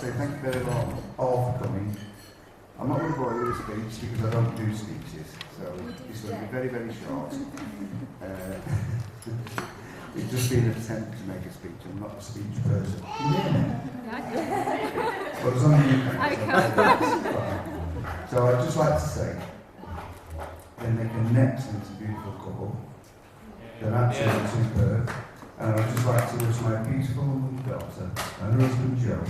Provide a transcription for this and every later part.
say thank you very much all for coming. I'm not going to bore you with a speech because I don't do speeches, so it's going to be very, very short. It's just been an attempt to make a speech. I'm not a speech person. Can you hear me? Well, it's only you can. So I'd just like to say they make an excellent and beautiful couple. They're absolutely superb. And I'd just like to wish my beautiful daughter and her husband Joe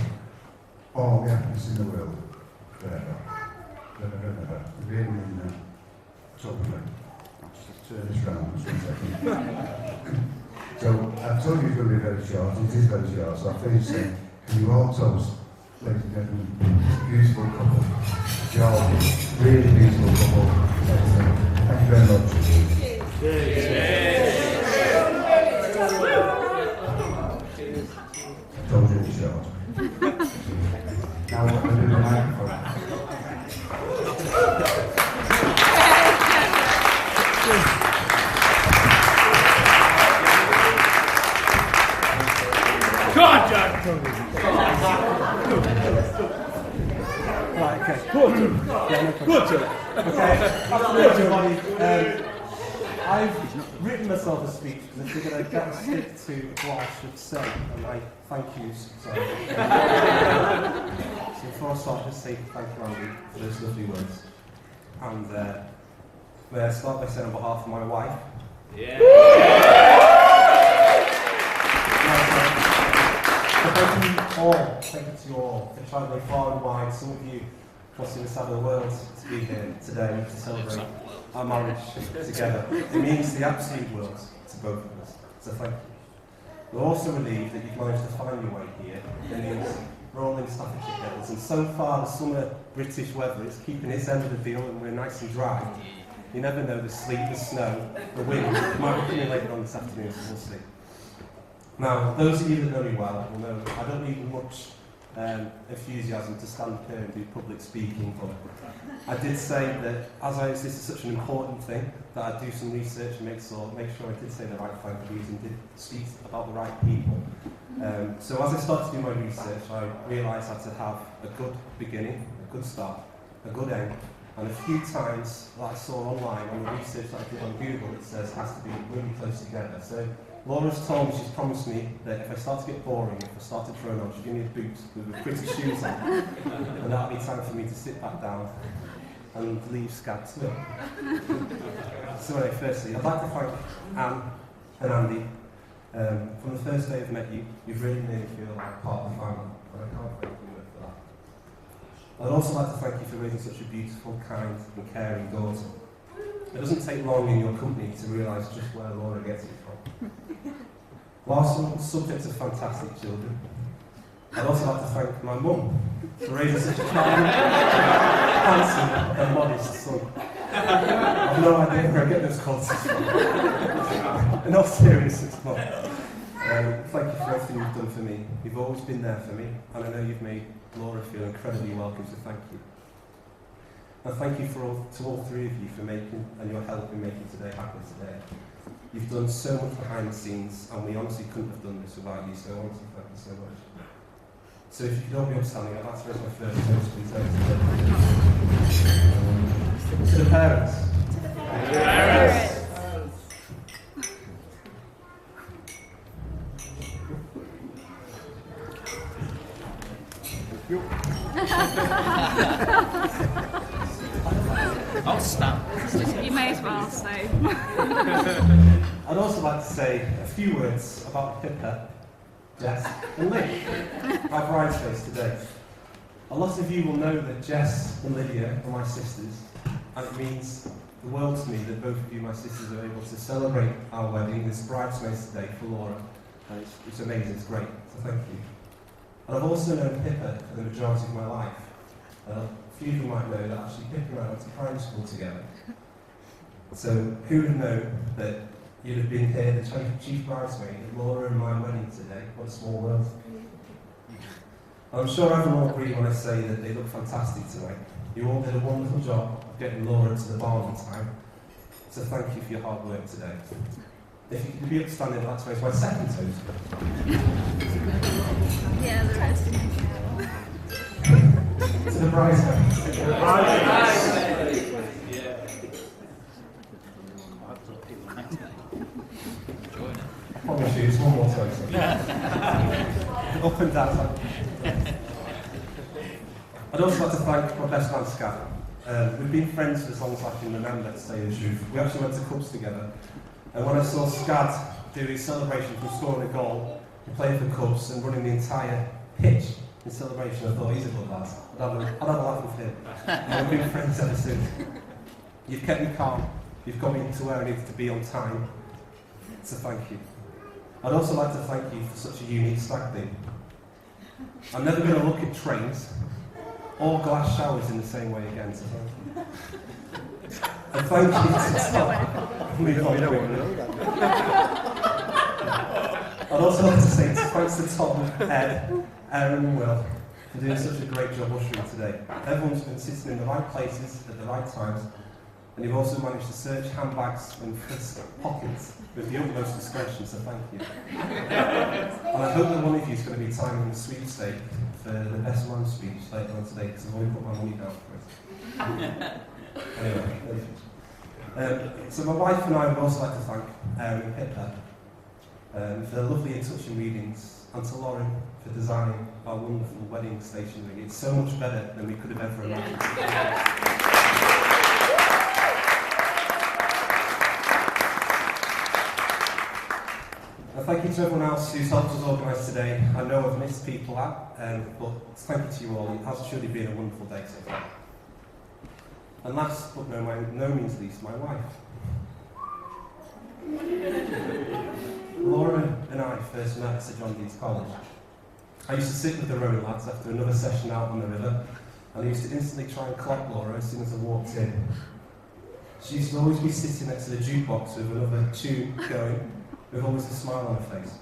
all the happiness in the world forever. Really in Totally. Just turn this round just 1 second. So I told you it's going to be very short, it is very short, so I'll finish saying, can you all toast, ladies and gentlemen, beautiful couple, George, really beautiful couple. Thank you very much. Told you it's short. Now what am I doing the microphone? God, Jack! Right, okay. Good. Okay, afternoon, everybody. I've written myself a speech because I figured I'd better stick to what I should say and my thank yous. So before I start, just say thank you, Andy, for those lovely words. And may I start by saying on behalf of my wife. Thank you to you all for travelling far and wide, some of you crossing the side of the world to be here today to celebrate our marriage together. It means the absolute world to both of us, so thank you. We're also relieved that you've managed to find your way here in these rolling Staffordshire hills, and so far the summer British weather is keeping its end of the deal and we're nice and dry. You never know, the sleet, the snow, the wind might be coming later on this afternoon, so we'll see. Now, those of you that know me well will know I don't need much enthusiasm to stand here and do public speaking, but I did say that this is such an important thing that I'd do some research and make sure I did say the right things and did speak about the right people. So as I started to do my research, I realised I had to have a good beginning, a good start, a good end, and a few times that I saw online on the research that I did on Google, it says it has to be really close together. So Laura's told me, she's promised me that if I start to get boring, if I start to throw on, she'll give me a boot with pretty shoes on, and that'll be time for me to sit back down and leave Scab to me. So anyway, firstly, I'd like to thank Anne and Andy. From the first day I've met you, you've really made me feel like part of the family, and I can't thank you enough for that. I'd also like to thank you for raising such a beautiful, kind and caring daughter. It doesn't take long in your company to realise just where Laura gets it from. Whilst I'm subject to fantastic children, I'd also like to thank my mum for raising such a kind, handsome and modest son. I've no idea where I get those qualities from. In all seriousness, Mum. Thank you for everything you've done for me. You've always been there for me, and I know you've made Laura feel incredibly welcome, so thank you. And thank you to all three of you for making and your help in making today happen today. You've done so much behind the scenes, and we honestly couldn't have done this without you, so honestly thank you so much. So if you could all be upstanding, I'd like to raise my first toast, please. To the parents. To the parents. I'll stop. You may as well, so. I'd also like to say a few words about Pippa, Jess and Lee, my bridesmaids today. A lot of you will know that Jess and Lydia are my sisters, and it means the world to me that both of you, my sisters, are able to celebrate our wedding as bridesmaids today for Laura. And it's amazing, it's great, so thank you. And I've also known Pippa for the majority of my life. A few of you might know that actually Pippa and I went to primary school together. So who would know that you'd have been here, the chief bridesmaid, at Laura and my wedding today? What a small world. And I'm sure everyone will agree when I say that they look fantastic tonight. You all did a wonderful job of getting Laura to the barn on time. So thank you for your hard work today. If you could be upstanding, I'd like to raise my second toast. Yeah, the rest. To the bridesmaids. I promise you, it's one more time. Up and down. I'd also like to thank my best man, Scott. We've been friends for as long as I can remember, to say the truth. We actually went to clubs together. And when I saw Scott do his celebration from scoring a goal, and playing for Cubs and running the entire pitch in celebration, I thought, he's a good lad. I'd have a laugh with him. And we've been friends ever since. You've kept me calm. You've got me to where I needed to be on time. So thank you. I'd also like to thank you for such a unique stag do. I'm never going to look at trains or glass showers in the same way again, so thank you. And thank you to Tom. We don't know that. I'd also like to say thanks to Tom, Ed, Aaron and Will for doing such a great job ushering today. Everyone's been sitting in the right places at the right times, and you've also managed to search handbags and pockets with the utmost discretion, so thank you. And I hope that one of you is going to be timing the sweepstake for the best man speech later on today, because I've already put my money down for it. Anyway, so my wife and I would also like to thank Aaron Hitler for the lovely and touching readings, and to Lauren for designing our wonderful wedding stationery. It's so much better than we could have ever imagined. And thank you to everyone else who's helped us organise today. I know I've missed people out, but thank you to you all. It has truly been a wonderful day so far. And last but no means least, my wife. Laura and I first met at St John Deeds College. I used to sit with the rowing lads after another session out on the river, and I used to instantly try and clock Laura as soon as I walked in. She used to always be sitting next to the jukebox with another tune going, with always a smile on her face.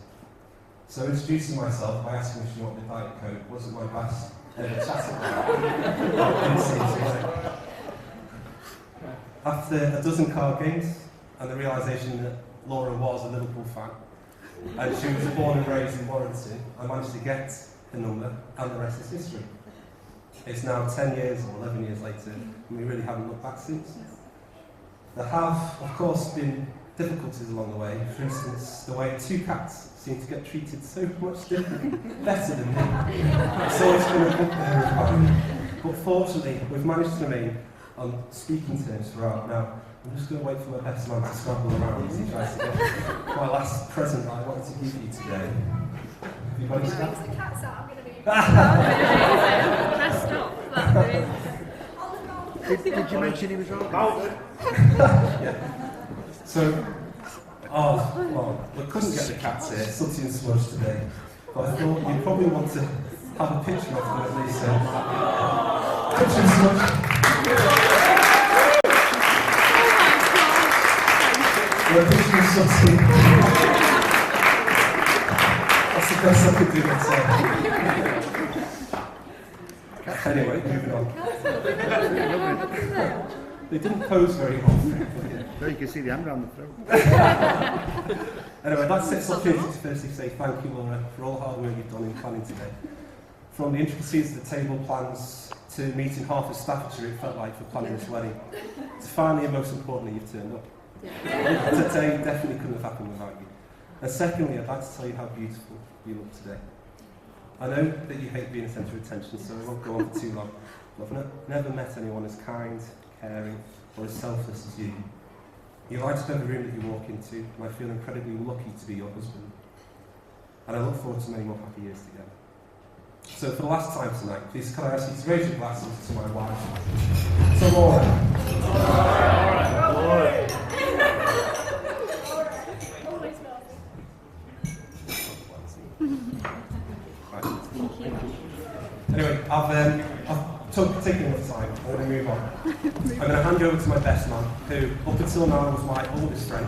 So introducing myself by asking if she wanted a Diet Coke wasn't my best ever chat about. After a dozen card games, and the realisation that Laura was a Liverpool fan, and she was born and raised in Warrington, I managed to get the number, and the rest is history. It's now 10 years or 11 years later, and we really haven't looked back since. There have, of course, been difficulties along the way. For instance, the way two cats seem to get treated so much better than me. It's always been a bugbear of mine. But fortunately, we've managed to remain on speaking terms throughout. Now, I'm just going to wait for my best man to scramble around as he tries to get my last present that I wanted to give you today. Have you got his cat? If the cat's out, I'm going to be... Messed up, that Did you mention he was wrong? Yeah. So, well, we couldn't get the cats here, Sooty and Smudge today. But I thought you'd probably want to have a picture of them at least. Picture of Smudge. Well, picture of Sooty. That's the best I could do myself. Anyway, moving on. They didn't pose very well. There you can see the hand around the throat. Anyway, that's it. So to firstly say thank you, Laura, for all the hard work you've done in planning today. From the intricacies of the table plans to meeting half of Staffordshire, it felt like, for planning this wedding, to finally and most importantly, you've turned up. Today definitely couldn't have happened without you. And secondly, I'd like to tell you how beautiful you look today. I know that you hate being a centre of attention, so I won't go on for too long. But I've never met anyone as kind, caring, or as selfless as you. You light up every room that you walk into, and I feel incredibly lucky to be your husband. And I look forward to many more happy years together. So for the last time tonight, please can I ask you to raise your glasses to my wife. So Laura. Anyway, I've taken enough time. I'm going to move on. I'm going to hand you over to my best man, who up until now was my oldest friend,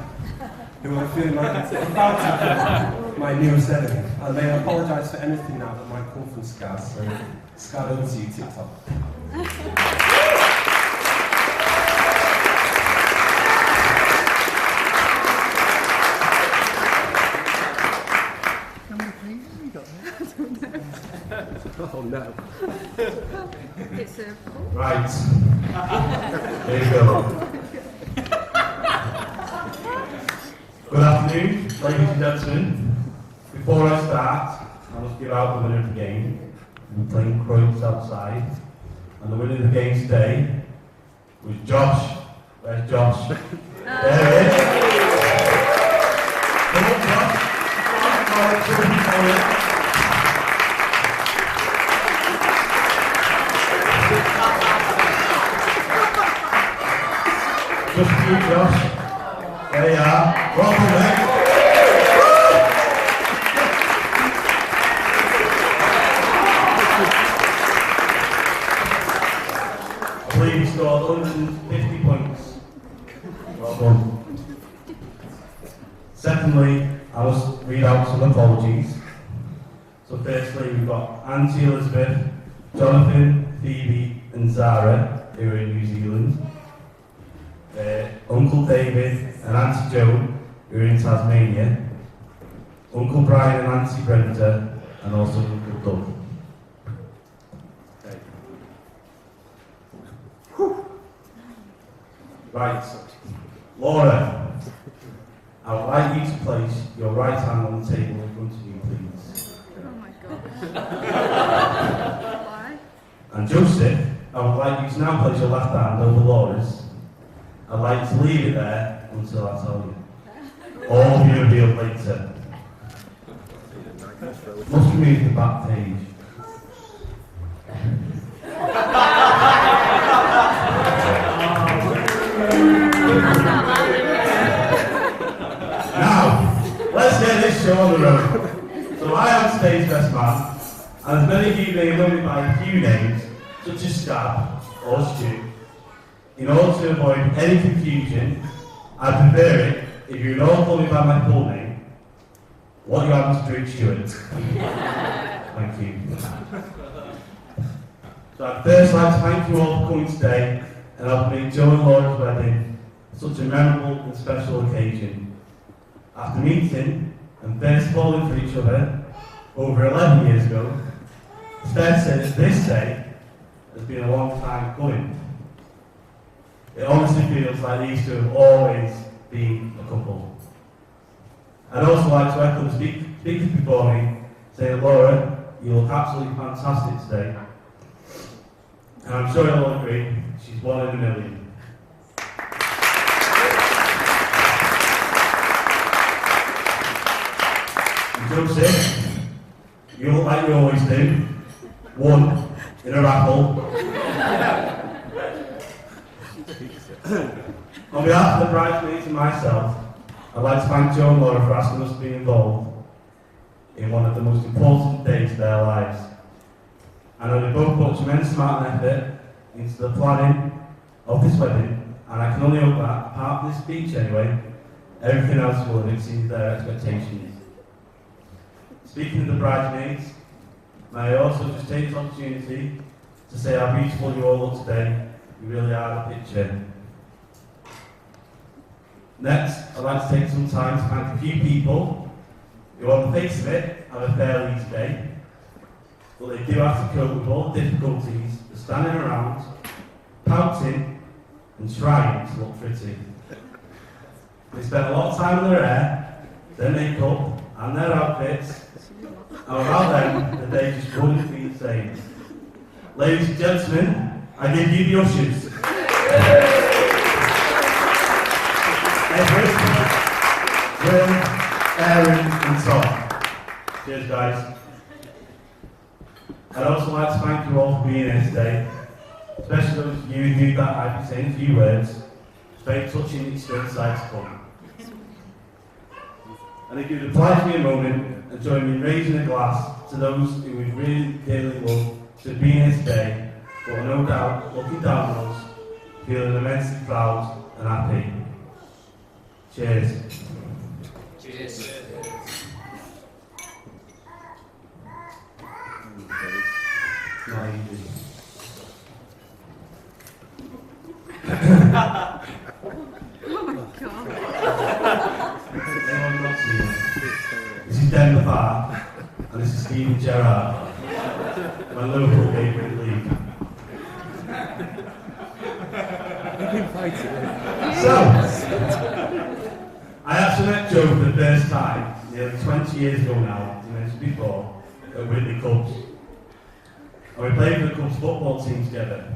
who I'm feeling like about to become my newest enemy. And may I apologise for anything now that might come from Scad. So, Scad, over to you, TikTok. How many pieces have you got there? Oh no. It's a. Right. There you go. Good afternoon, ladies and gentlemen. Before I start, I must give out the winner of the game. We're playing Croydon outside. And the winner of the game today was Josh. Where's Josh? There he is. Come on, Josh. Just for you, Josh. There you are. Welcome back. I believe he scored 150 points. Well done. Secondly, I must read out some apologies. So firstly, we've got Auntie Elizabeth, Jonathan, Phoebe and Zara, who are in New Zealand. Uncle David and Auntie Joan, who are in Tasmania. Uncle Brian and Auntie Brenda, and also Uncle Doug. Okay. Right. Laura, I would like you to place your right hand on the table in front of you, please. Oh my god. Why? And Joseph, I would like you to now place your left hand over Laura's. I'd like to leave it there until I tell you. All will be revealed later. Must remove the back page. Now, let's get this show on the road. So I am today's best man, and as many of you may know me by a few names, such as Scab or Stu. In order to avoid any confusion, I prefer it if you all call me by my full name. What you happen to do, Stuart. Thank you. So I'd first like to thank you all for coming today and helping make Joe and Laura's wedding such a memorable and special occasion. After meeting and first falling for each other over 11 years ago, it's fair to say that this day has been a long time coming. It honestly feels like these two have always been a couple. I'd also like to echo the speakers before me, saying, Laura, you look absolutely fantastic today. And I'm sure you'll all agree, she's one in a million. And Joseph, you look like you always do. One in a raffle. On behalf of the bridesmaids and myself, I'd like to thank Joe and Laura for asking us to be involved in one of the most important days of their lives. I know they both put a tremendous amount of effort into the planning of this wedding, and I can only hope that, apart from this speech anyway, everything else will have exceeded their expectations. Speaking of the bridesmaids, may I also just take this opportunity to say how beautiful you all look today. You really are the picture. Next, I'd like to take some time to thank a few people who, on the face of it, have a fair lead today, but they do have to cope with all the difficulties of standing around, pouting, and trying to look pretty. They spend a lot of time in their hair, their makeup, and their outfits, and without them, the day just wouldn't be the same. Ladies and gentlemen, I give you the ushers. Edward, Will, Aaron, and Tom. Cheers, guys. I'd also like to thank you all for being here today, especially those of you who knew that I'd be saying a few words. It's very touching each side to come. And if you'd oblige me a moment and join me in raising a glass to those who we really dearly love to have been here today, but are no doubt looking down on us, feeling immensely proud and happy. Cheers. Cheers. Not easy. Oh my god. Anyone not seen it? This is Denver Park, and this is Stephen Gerrard, my local favourite league. So, I actually met Joe for the first time nearly 20 years ago now, as I mentioned before, at Whitley Cubs. And we played for the Cubs football team together.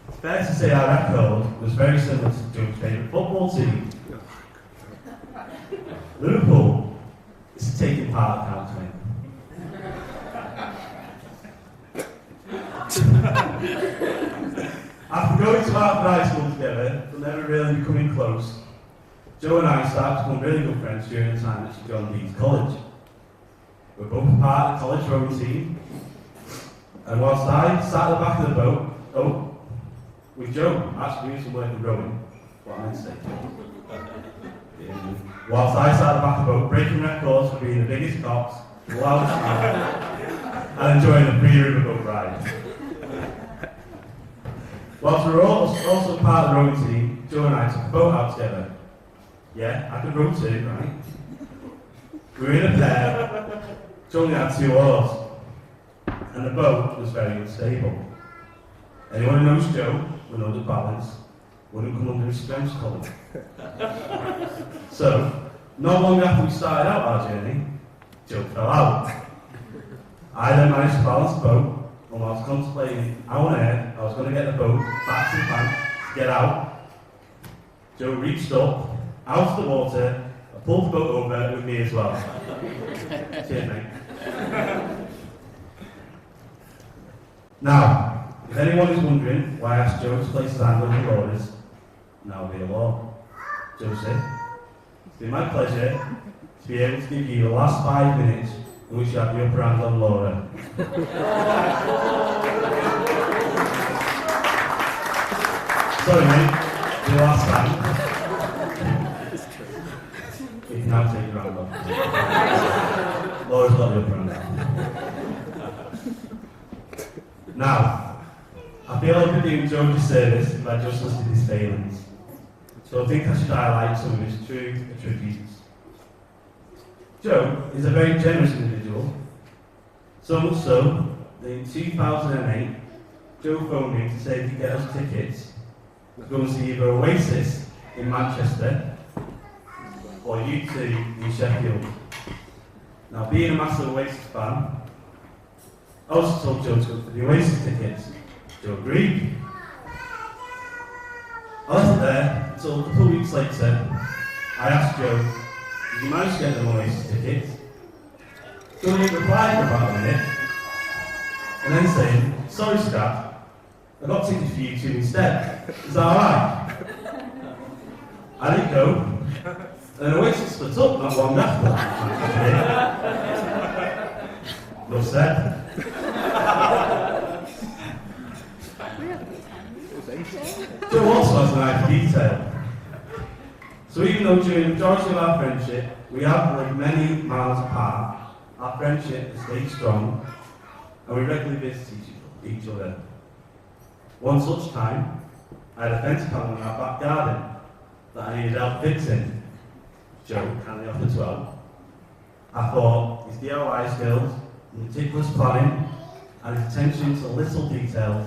It's fair to say our record was very similar to Joe's favourite football team. Liverpool is taking part of counting. After going to our high school together, but never really becoming close, Joe and I started to become really good friends during the time that she joined Leeds College. We're both part of the college rowing team, and whilst I sat at the back of the boat, with Joe actually doing some work in rowing, what I meant to say. Whilst I sat at the back of the boat, breaking records for being the biggest cocks, the loudest mouth, and enjoying the pre-river boat ride. Whilst we were also part of the rowing team, Joe and I took a boat out together. Yeah, I could row too, right? We were in a pair, Joe only had 2 oars, and the boat was very unstable. Anyone who knows Joe will know that balance wouldn't come under his strength column. So, not long after we started out our journey, Joe fell out. I then managed to balance the boat, and whilst contemplating how on earth I was going to get the boat back to the bank to get out, Joe reached up, out of the water, and pulled the boat over with me as well. Cheers, mate. Now, if anyone is wondering why I asked Joe to place his hand on the orders, now will be a law. Josie, it's been my pleasure to be able to give you the last 5 minutes in which you have the upper hand on Laura. Sorry, mate, the last time. You can now take your hand off. Laura's got the upper hand. Now, I feel like we're doing Joe a disservice if I just listed his failings. So I think I should highlight some of his true attributes. Joe is a very generous individual, so much so that in 2008, Joe phoned me to say he could get us tickets to go and see either Oasis in Manchester or U2 in Sheffield. Now, being a massive Oasis fan, I also told Joe to go for the Oasis tickets. Joe agreed. I left it there until a couple of weeks later, I asked Joe, did you manage to get them Oasis tickets? Joe didn't reply for about a minute, and then saying, sorry Scott, I got tickets for you two instead. Is that alright? I didn't go, and Oasis split up not long after. No said. Joe also has an eye for detail. So even though during the majority of our friendship we have lived many miles apart, our friendship has stayed strong and we regularly visit each other. One such time, I had a fence panel in our back garden that I needed help fixing. Joe kindly offered to help. I thought his DIY skills, meticulous planning, and his attention to little details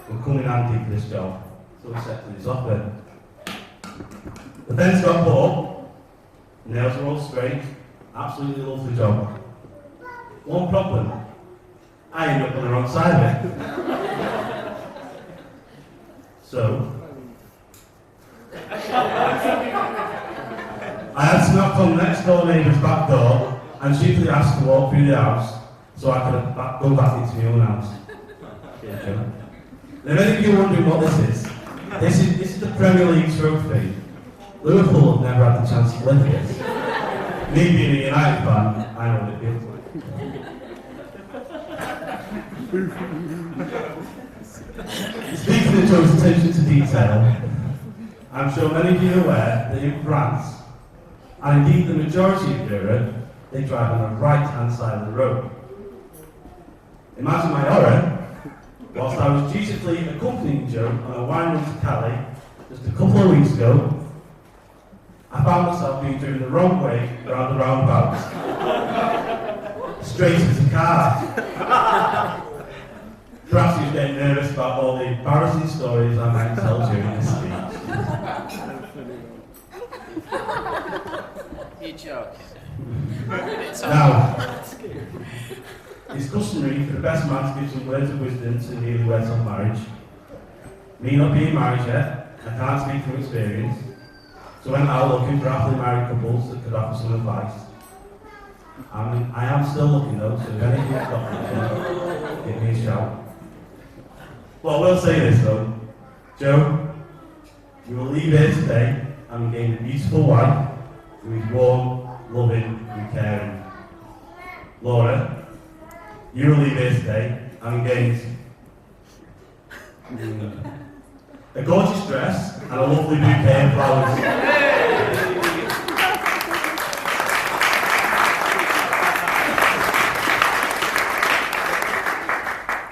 would come in handy for this job, so we accepted his offer. The fence got put up, nails were all straight, absolutely loved the job. One problem, I ended up on the wrong side of it. So, I had to knock on the next door neighbour's back door and cheaply asked to walk through the house so I could go back into my own house. Now, if any of you are wondering what this is the Premier League trophy. Liverpool have never had the chance to lift this. Me being a United fan, I know what it feels like. Speaking of Joe's attention to detail, I'm sure many of you are aware that in France, and indeed the majority of Europe, they drive on the right-hand side of the road. Imagine my horror, whilst I was dutifully accompanying Joe on a wine run to Calais just a couple of weeks ago, I found myself being driven the wrong way around the roundabout. Straight into the car. Perhaps he was getting nervous about all the embarrassing stories I might tell during this speech. You're joking. Now, it's customary for the best man to give some words of wisdom to newlyweds on marriage. Me not being married yet, I can't speak from experience, so I went out looking for happily married couples that could offer some advice. I am still looking though, so if anything's got me, give me a shout. Well, I will say this though, Joe, you will leave here today and gain a beautiful wife who is warm, loving and caring. Laura, you will leave here today and gain a gorgeous dress and a lovely bouquet of flowers.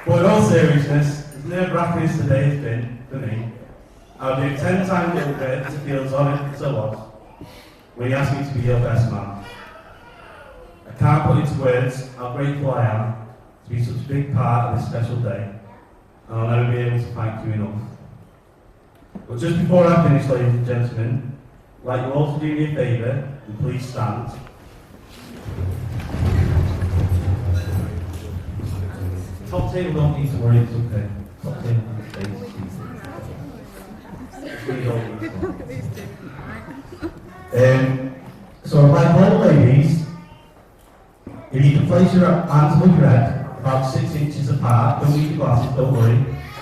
But in all seriousness, as nerve-wracking as today has been for me, I would do 10 times over to feel as honoured as I was when you asked me to be your best man. I can't put into words how grateful I am to be such a big part of this special day, and I'll never be able to thank you enough. But just before I finish, ladies and gentlemen, I'd like you all to do me a favour and please stand. Top table don't need to worry, it's okay. Top table can stay. So I'd like all ladies, if you can place your hands above your head, about 6 inches apart, don't need your glasses, don't worry,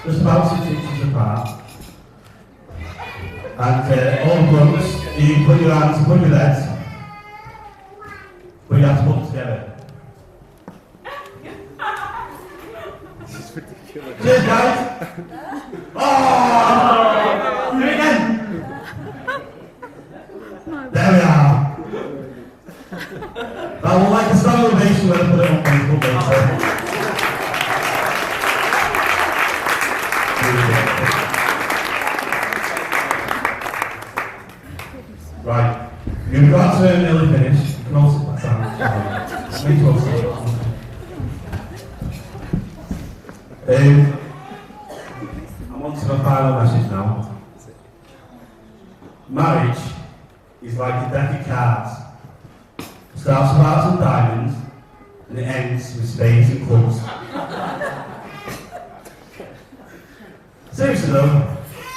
just about 6 inches apart. And all blokes, you can put your hands above your heads, but you have to put them together. Cheers, guys! Oh! Do it again! There we are! I would like a strong ovation when I put it on Facebook later. Right. You've got to nearly finish. You can also put down. I'm on to my final message now. Marriage is like a deck of cards. It starts with hearts and diamonds, and it ends with spades and clubs. Seriously though,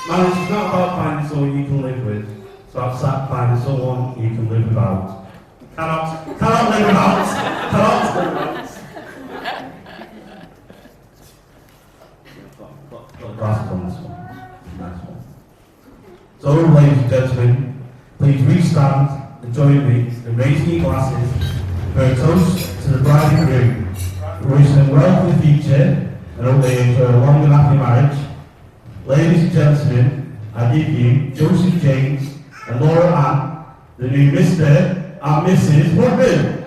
marriage is not about finding someone you can live with. It's about finding someone you can live without. Cannot live without. Cannot live without. Got a glass on this one. Nice one. So, ladies and gentlemen, please restand and join me in raising your glasses for a toast to the bride and groom. We wish them well for the future and hope they enjoy a long and happy marriage. Ladies and gentlemen, I give you Joseph James and Laura Ann, the new Mr. and Mrs. Woodman.